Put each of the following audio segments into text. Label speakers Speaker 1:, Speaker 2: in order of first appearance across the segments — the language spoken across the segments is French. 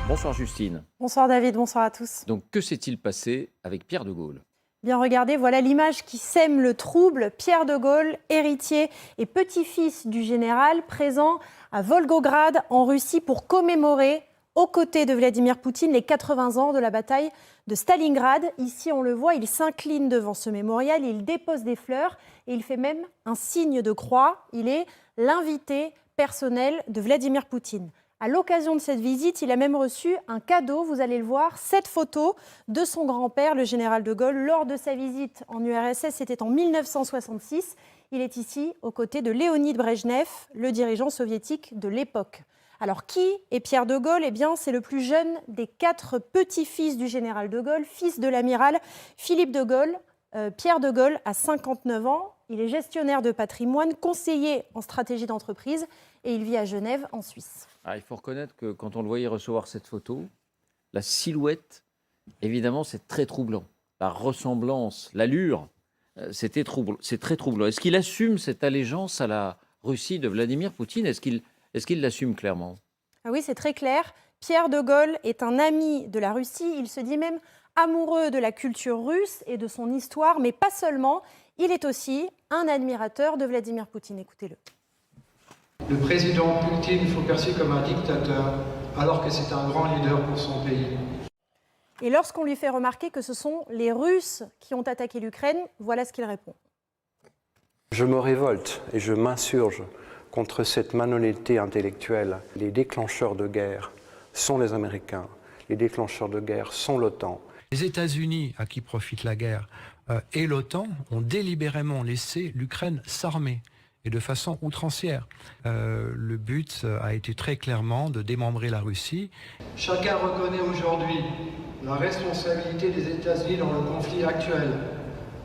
Speaker 1: Bonsoir Justine.
Speaker 2: Bonsoir David, bonsoir à tous.
Speaker 1: Donc que s'est-il passé avec Pierre de Gaulle?
Speaker 2: Bien regardez, voilà l'image qui sème le trouble. Pierre de Gaulle, héritier et petit-fils du général, présent à Volgograd en Russie pour commémorer, aux côtés de Vladimir Poutine, les 80 ans de la bataille de Stalingrad. Ici, on le voit, il s'incline devant ce mémorial, il dépose des fleurs et il fait même un signe de croix. Il est l'invité personnel de Vladimir Poutine. À l'occasion de cette visite, il a même reçu un cadeau, vous allez le voir, cette photo de son grand-père, le général de Gaulle, lors de sa visite en URSS, c'était en 1966. Il est ici aux côtés de Léonid Brejnev, le dirigeant soviétique de l'époque. Alors, qui est Pierre de Gaulle? Eh bien, c'est le plus jeune des 4 petits-fils du général de Gaulle, fils de l'amiral Philippe de Gaulle. Pierre de Gaulle a 59 ans, il est gestionnaire de patrimoine, conseiller en stratégie d'entreprise et il vit à Genève, en Suisse.
Speaker 1: Il faut reconnaître que quand on le voyait recevoir cette photo, la silhouette, évidemment, c'est très troublant. La ressemblance, l'allure, c'est très troublant. Est-ce qu'il assume cette allégeance à la Russie de Vladimir Poutine? Est-ce qu'il l'assume clairement?
Speaker 2: Ah oui, c'est très clair. Pierre de Gaulle est un ami de la Russie. Il se dit même amoureux de la culture russe et de son histoire, mais pas seulement. Il est aussi un admirateur de Vladimir Poutine. Écoutez-le.
Speaker 3: Le président Poutine faut perçu comme un dictateur, alors que c'est un grand leader pour son pays.
Speaker 2: Et lorsqu'on lui fait remarquer que ce sont les Russes qui ont attaqué l'Ukraine, voilà ce qu'il répond.
Speaker 4: Je me révolte et je m'insurge contre cette malhonnêteté intellectuelle. Les déclencheurs de guerre sont les Américains, les déclencheurs de guerre sont l'OTAN.
Speaker 5: Les États-Unis, à qui profite la guerre, et l'OTAN ont délibérément laissé l'Ukraine s'armer, et de façon outrancière. Le but a été très clairement de démembrer la Russie.
Speaker 3: Chacun reconnaît aujourd'hui la responsabilité des États-Unis dans le conflit actuel,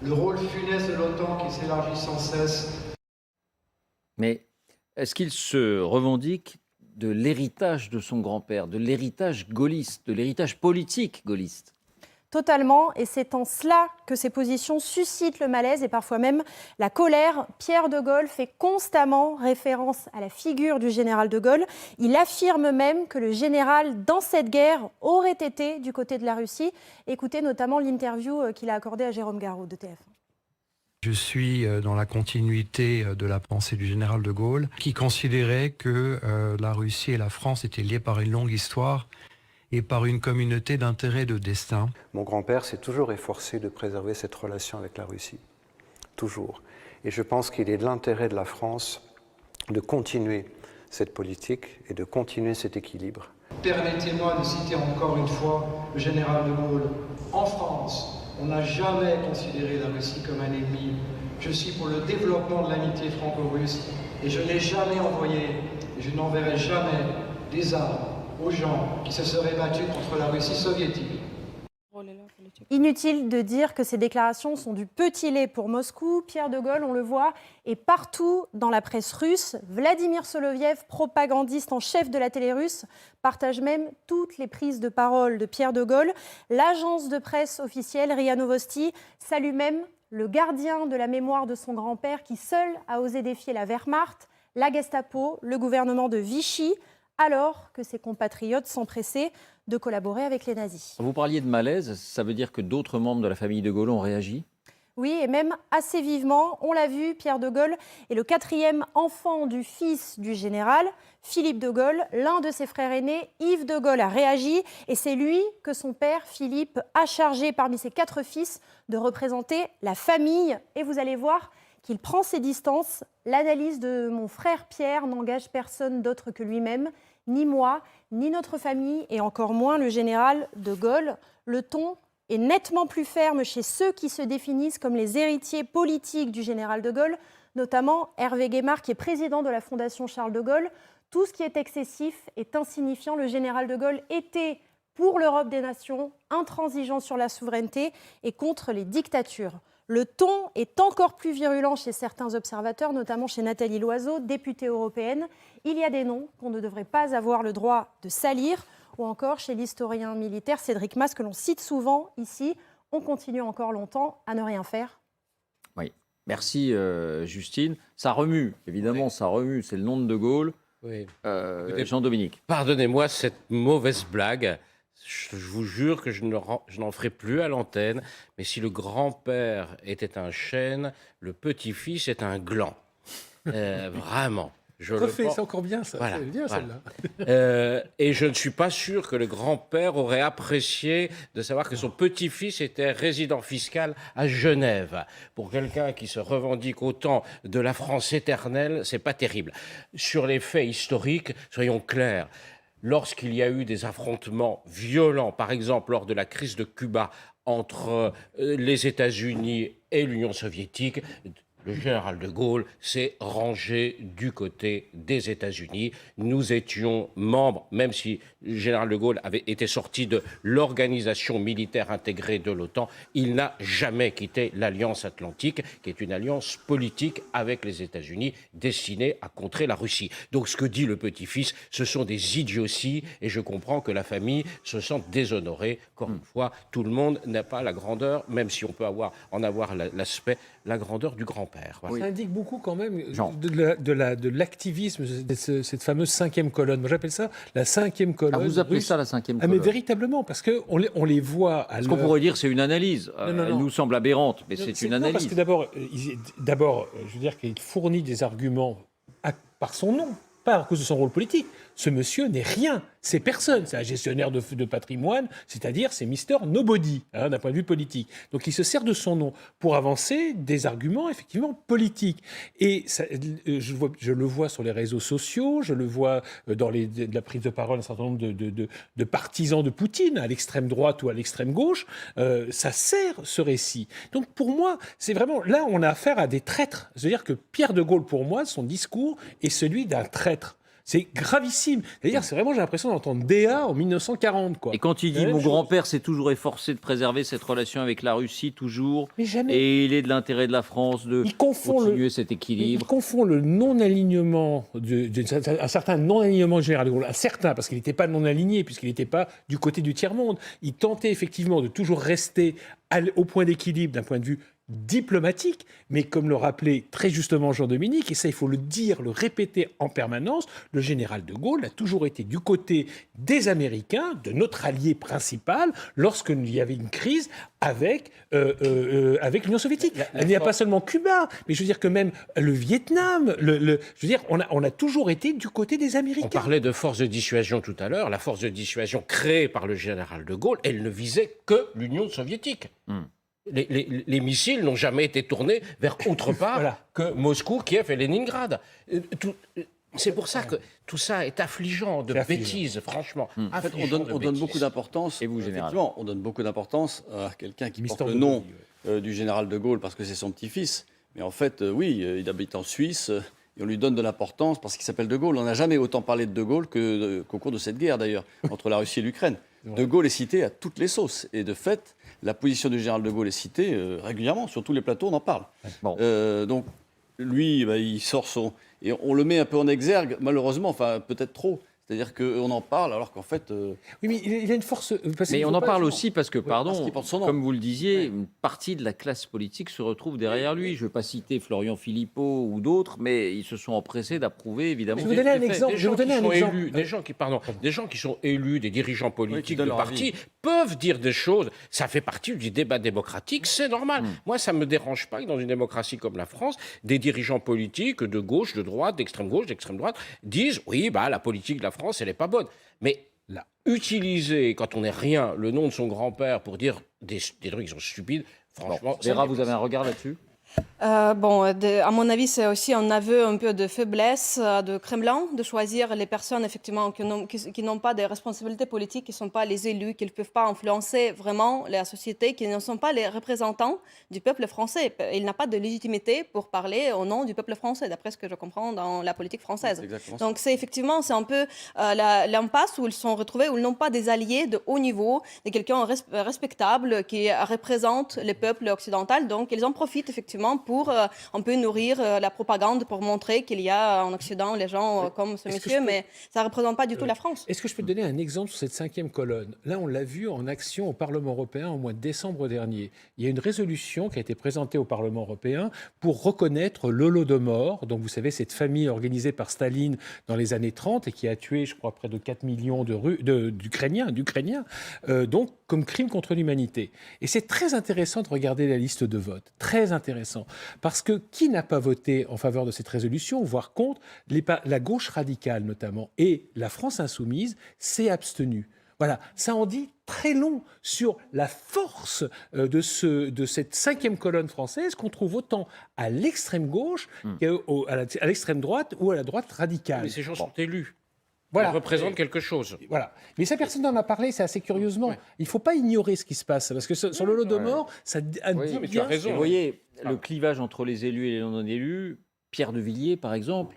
Speaker 3: le rôle funeste de l'OTAN qui s'élargit sans cesse.
Speaker 1: Mais est-ce qu'il se revendique de l'héritage de son grand-père, de l'héritage gaulliste, de l'héritage politique gaulliste?
Speaker 2: Totalement, et c'est en cela que ces positions suscitent le malaise et parfois même la colère. Pierre de Gaulle fait constamment référence à la figure du général de Gaulle. Il affirme même que le général, dans cette guerre, aurait été du côté de la Russie. Écoutez notamment l'interview qu'il a accordée à Jérôme Garraud de TF1.
Speaker 5: Je suis dans la continuité de la pensée du général de Gaulle, qui considérait que la Russie et la France étaient liées par une longue histoire et par une communauté d'intérêts et de destin.
Speaker 4: Mon grand-père s'est toujours efforcé de préserver cette relation avec la Russie, toujours. Et je pense qu'il est de l'intérêt de la France de continuer cette politique et de continuer cet équilibre.
Speaker 3: Permettez-moi de citer encore une fois le général de Gaulle. En France, on n'a jamais considéré la Russie comme un ennemi. Je suis pour le développement de l'amitié franco-russe et je n'ai jamais envoyé, et je n'enverrai jamais des armes aux gens qui se seraient battus contre la Russie soviétique.
Speaker 2: Inutile de dire que ces déclarations sont du petit lait pour Moscou. Pierre de Gaulle, on le voit, est partout dans la presse russe. Vladimir Soloviev, propagandiste en chef de la télé russe, partage même toutes les prises de parole de Pierre de Gaulle. L'agence de presse officielle, RIA Novosti, salue même le gardien de la mémoire de son grand-père qui seul a osé défier la Wehrmacht, la Gestapo, le gouvernement de Vichy, alors que ses compatriotes s'empressaient de collaborer avec les nazis.
Speaker 1: Vous parliez de malaise, ça veut dire que d'autres membres de la famille de Gaulle ont réagi?
Speaker 2: Oui, et même assez vivement. On l'a vu, Pierre de Gaulle est le 4e enfant du fils du général, Philippe de Gaulle. L'un de ses frères aînés, Yves de Gaulle, a réagi et c'est lui que son père, Philippe, a chargé parmi ses 4 fils de représenter la famille. Et vous allez voir qu'il prend ses distances. L'analyse de mon frère Pierre n'engage personne d'autre que lui-même, ni moi, ni notre famille, et encore moins le général de Gaulle. Le ton est nettement plus ferme chez ceux qui se définissent comme les héritiers politiques du général de Gaulle, notamment Hervé Guémard, qui est président de la Fondation Charles de Gaulle. Tout ce qui est excessif est insignifiant. Le général de Gaulle était pour l'Europe des nations, intransigeant sur la souveraineté et contre les dictatures. Le ton est encore plus virulent chez certains observateurs, notamment chez Nathalie Loiseau, députée européenne. Il y a des noms qu'on ne devrait pas avoir le droit de salir, ou encore chez l'historien militaire Cédric Masse, que l'on cite souvent ici. On continue encore longtemps à ne rien faire.
Speaker 1: Oui, merci Justine. Ça remue, évidemment, ça remue. C'est le nom de Gaulle.
Speaker 6: Oui.
Speaker 1: Jean-Dominique.
Speaker 6: Pardonnez-moi cette mauvaise blague. Je vous jure que je n'en ferai plus à l'antenne. Mais si le grand-père était un chêne, le petit-fils est un gland. Vraiment.
Speaker 7: Refait, c'est encore bien ça.
Speaker 6: Voilà,
Speaker 7: C'est bien
Speaker 6: voilà.
Speaker 7: celle-là.
Speaker 6: Et je ne suis pas sûr que le grand-père aurait apprécié de savoir que son petit-fils était résident fiscal à Genève. Pour quelqu'un qui se revendique autant de la France éternelle, c'est pas terrible. Sur les faits historiques, soyons clairs. Lorsqu'il y a eu des affrontements violents, par exemple lors de la crise de Cuba entre les États-Unis et l'Union soviétique, le général de Gaulle s'est rangé du côté des États-Unis. Nous étions membres, même si le général de Gaulle avait été sorti de l'organisation militaire intégrée de l'OTAN, il n'a jamais quitté l'Alliance Atlantique, qui est une alliance politique avec les États-Unis destinée à contrer la Russie. Donc ce que dit le petit-fils, ce sont des idioties, et je comprends que la famille se sente déshonorée. Encore une fois, tout le monde n'a pas la grandeur, même si on peut en avoir l'aspect, la grandeur du grand-père. Voilà.
Speaker 7: Ça indique beaucoup quand même
Speaker 1: Jean.
Speaker 7: de l'activisme, cette fameuse 5e colonne. Moi j'appelle ça la 5e colonne.
Speaker 1: Ah, vous appelez
Speaker 7: russe.
Speaker 1: ça la 5e
Speaker 7: Ah
Speaker 1: colonne?
Speaker 7: mais véritablement, parce qu'on les voit à
Speaker 1: Ce qu'on pourrait dire, c'est une analyse.
Speaker 7: Non.
Speaker 1: Elle nous semble aberrante, mais c'est une
Speaker 7: Non,
Speaker 1: analyse.
Speaker 7: parce que d'abord, je veux dire qu'il fournit des arguments par son nom, pas à cause de son rôle politique. Ce monsieur n'est rien, c'est personne. C'est un gestionnaire de patrimoine, c'est-à-dire c'est Mister Nobody, d'un point de vue politique. Donc il se sert de son nom pour avancer des arguments effectivement politiques. Et ça, je le vois sur les réseaux sociaux, je le vois dans la prise de parole d'un certain nombre de partisans de Poutine, à l'extrême droite ou à l'extrême gauche. Ça sert ce récit. Donc pour moi, c'est vraiment, là on a affaire à des traîtres. C'est-à-dire que Pierre de Gaulle, pour moi, son discours est celui d'un traître. C'est gravissime. C'est-à-dire, c'est vraiment, j'ai l'impression d'entendre DA en 1940, quoi.
Speaker 1: Et quand il dit « mon grand-père s'est toujours efforcé de préserver cette relation avec la Russie, toujours,
Speaker 7: Mais jamais.
Speaker 1: et il est de l'intérêt de la France de continuer cet équilibre
Speaker 7: Il confond le non-alignement, un certain non-alignement du général de Gaulle, un certain, parce qu'il n'était pas non-aligné, puisqu'il n'était pas du côté du tiers-monde. Il tentait effectivement de toujours rester au point d'équilibre d'un point de vue diplomatique, mais comme le rappelait très justement Jean-Dominique, et ça il faut le dire, le répéter en permanence, le général de Gaulle a toujours été du côté des Américains, de notre allié principal, lorsqu'il y avait une crise avec l'Union soviétique. Il n'y a pas seulement Cuba, mais je veux dire que même le Vietnam, je veux dire, on a toujours été du côté des Américains.
Speaker 6: On parlait de force de dissuasion tout à l'heure. La force de dissuasion créée par le général de Gaulle, elle ne visait que l'Union soviétique. Les missiles n'ont jamais été tournés vers autre part que Moscou, Kiev et Leningrad. C'est pour ça que tout ça est affligeant de bêtises, franchement.
Speaker 8: En fait, on donne beaucoup d'importance.
Speaker 1: Et vous, général?
Speaker 8: Effectivement, on donne beaucoup d'importance à quelqu'un qui porte le nom du général de Gaulle parce que c'est son petit-fils. Mais en fait, oui, il habite en Suisse. Et on lui donne de l'importance parce qu'il s'appelle de Gaulle. On n'a jamais autant parlé de de Gaulle qu'au cours de cette guerre, d'ailleurs, entre la Russie et l'Ukraine. De Gaulle est cité à toutes les sauces. Et de fait, la position du général de Gaulle est citée régulièrement. Sur tous les plateaux, on en parle.
Speaker 1: Bon.
Speaker 8: Donc, lui, il sort son... Et on le met un peu en exergue, malheureusement, enfin, peut-être trop. C'est-à-dire qu'on en parle alors qu'en fait...
Speaker 7: Oui, mais il a une force...
Speaker 1: Mais on en parle aussi parce que, pardon,
Speaker 8: parce qu'il porte son nom.
Speaker 1: comme vous le disiez, une partie de la classe politique se retrouve derrière lui. Je ne veux pas citer Florian Philippot ou d'autres, mais ils se sont empressés d'approuver, évidemment.
Speaker 7: Je vais vous donner un exemple.
Speaker 6: Des gens qui sont élus, des dirigeants politiques de partis, peuvent dire des choses. Ça fait partie du débat démocratique, c'est normal. Moi, ça ne me dérange pas que dans une démocratie comme la France, des dirigeants politiques de gauche, de droite, d'extrême gauche, d'extrême droite, disent « oui, la politique de la France, elle n'est pas bonne ». Mais là, utiliser, quand on n'est rien, le nom de son grand-père pour dire des trucs qui sont stupides, franchement...
Speaker 1: Vera, vous avez un regard là-dessus ?
Speaker 9: À mon avis, c'est aussi un aveu un peu de faiblesse de Kremlin de choisir les personnes effectivement qui n'ont pas de responsabilités politiques, qui ne sont pas les élus, qui ne peuvent pas influencer vraiment la société, qui ne sont pas les représentants du peuple français. Il n'a pas de légitimité pour parler au nom du peuple français, d'après ce que je comprends dans la politique française. Donc c'est un peu l'impasse où ils sont retrouvés, où ils n'ont pas des alliés de haut niveau, de quelqu'un respectable qui représente le peuple occidental. Donc ils en profitent effectivement justement pour un peu nourrir la propagande pour montrer qu'il y a en Occident les gens comme ce monsieur, mais ça ne représente pas du tout la France.
Speaker 7: Est-ce que je peux te donner un exemple sur cette 5e colonne? Là, on l'a vu en action au Parlement européen au mois de décembre dernier. Il y a une résolution qui a été présentée au Parlement européen pour reconnaître l'Holodomor. Donc, vous savez, cette famille organisée par Staline dans les années 30 et qui a tué, je crois, près de 4 millions d'Ukrainiens, donc comme crime contre l'humanité. Et c'est très intéressant de regarder la liste de vote. Très intéressant. Parce que qui n'a pas voté en faveur de cette résolution, voire contre? La gauche radicale, notamment, et la France insoumise s'est abstenue. Voilà, ça en dit très long sur la force de cette 5e colonne française qu'on trouve autant à l'extrême gauche qu'à l'extrême droite ou à la droite radicale.
Speaker 6: Mais ces gens sont élus.
Speaker 7: Voilà.
Speaker 6: Ils représentent quelque chose.
Speaker 7: Voilà. Mais ça, personne n'en a parlé, c'est assez curieusement.
Speaker 6: Ouais.
Speaker 7: Il ne faut pas ignorer ce qui se passe, parce que sur l'Holodomor, ça dit
Speaker 6: mais tu as raison.
Speaker 1: Et vous voyez, le clivage entre les élus et les non-élus, Pierre de Villiers, par exemple,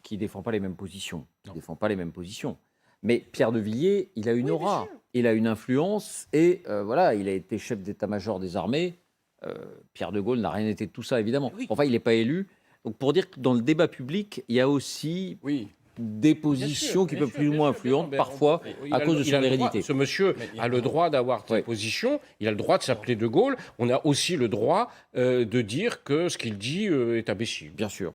Speaker 1: qui ne défend pas les mêmes positions. Il défend pas les mêmes positions. Mais Pierre de Villiers, il a une aura, il a une influence, et voilà, il a été chef d'état-major des armées. Pierre de Gaulle n'a rien été de tout ça, évidemment. Enfin, il n'est pas élu. Donc, pour dire que dans le débat public, il y a aussi des positions qui peuvent plus ou moins influentes, parfois, à cause de son hérédité.
Speaker 6: Ce monsieur a le droit d'avoir des positions, il a le droit de s'appeler de Gaulle. On a aussi le droit de dire que ce qu'il dit est imbécile.
Speaker 1: Bien sûr.